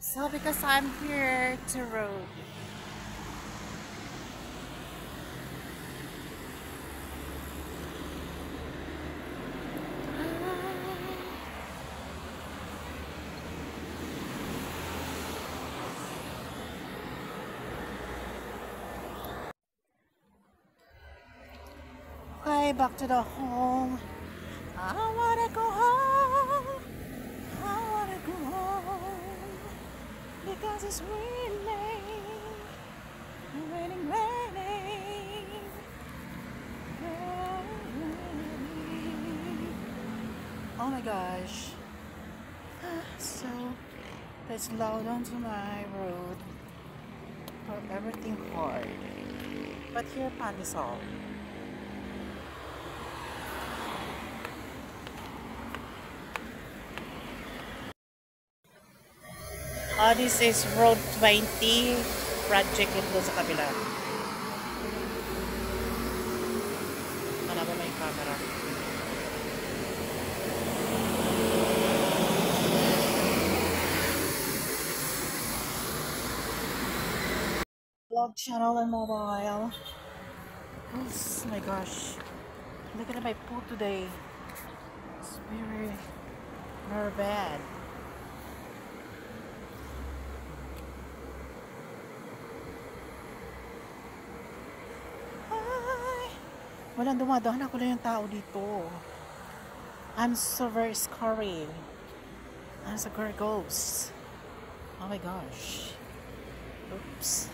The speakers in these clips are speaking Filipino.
So because I'm here to road. Okay, back to the home. I wanna go home. I wanna go home because it's raining, raining, raining, raining. Oh my gosh! So let's slow down to my road for everything hard. But here, Pandesal. This is Road 20 project yun doon sa kabila. Wala ba may camera? Vlog channel and mobile. Oh my gosh. Look at my food today. It's very bad. Walang dumadaan, ako lang yung tao dito. I'm so very scary. As a girl goes. Oh my gosh. Oops.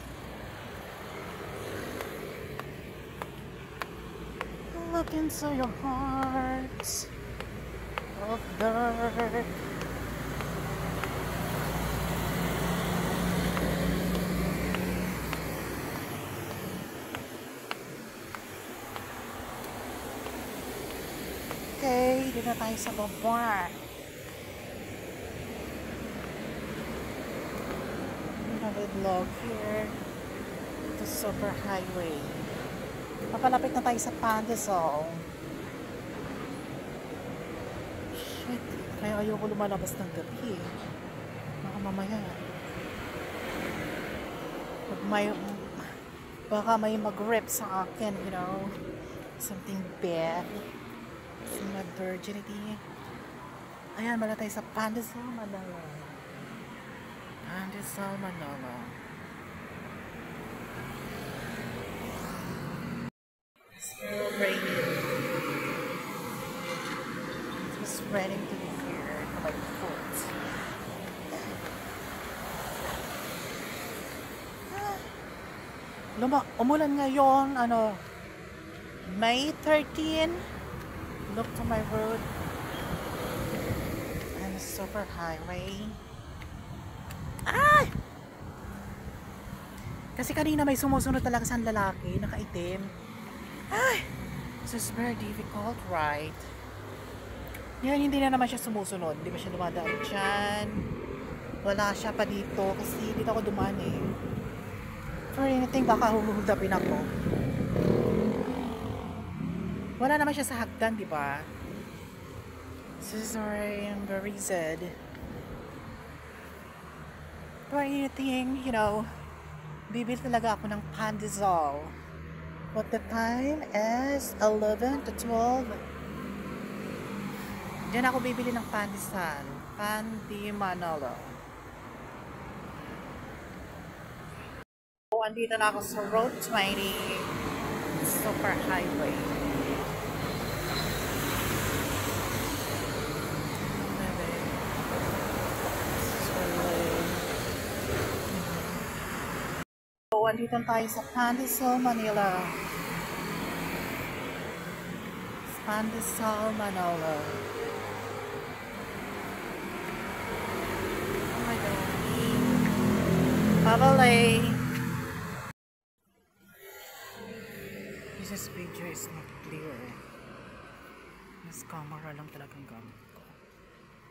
Look into your heart of dirt. Okay, dito na tayo sa baba. Another vlog here. The super highway. Papalapit na tayo sa Pandesal. Shit, kaya ayoko lumalabas ng gabi eh. Baka mamaya. Baka may mag-rip sa akin, you know. Something bad. My virginity. Ayan, mala tayo sa Pandesal, Manila. Pandesal, Manila. It's so rainy. It's ready to be here for my foot. Umulan ngayon, May 13. Look to my road and super highway. Ah! Kasi kanina may sumusunod talaga sa lalaki, nakaitim. Ay! This is very difficult, right? Yan, hindi na naman siya sumusunod. Hindi ba siya dumadaan dyan? Wala siya pa dito kasi dito ako dumaan eh. For anything, baka huhuldapin ako. Wala naman siya sa hagdan, di ba? This is very sad. For anything, bibili talaga ako ng Pandesal. What the time is 11 to 12. Diyan ako bibili ng Pandesal. Pandi Manolo. So, andito na ako sa Road 20. Super highway. So, andito tayo sa Pandesal, Manila. Pandesal, Manila. Oh my God. Babale. This video is not clear. Mas camera lang talagang gamit ko.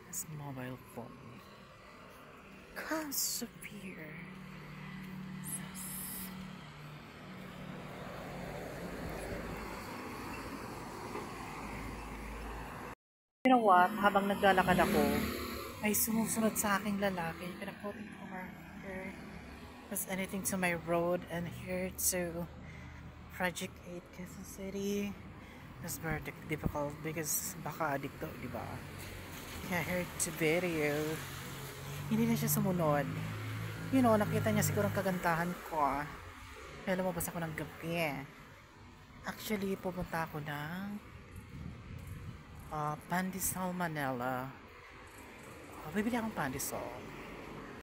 Mas mobile phone. Can't severe. You know what? Habang naglalakad ako, ay sumusunod sa aking lalaki. Pinakotin ko. or here was anything to my road, and here to Project 8 Quezon City. It's very difficult because baka adikto, di ba? Kaya here to video. Hindi na siya sumunod. You know, nakita niya siguro ang kagandahan ko. Kaya lumabas ako ng gabi. Actually, pupunta ako ng Pandesal, Manila. Bibili akong pandesal.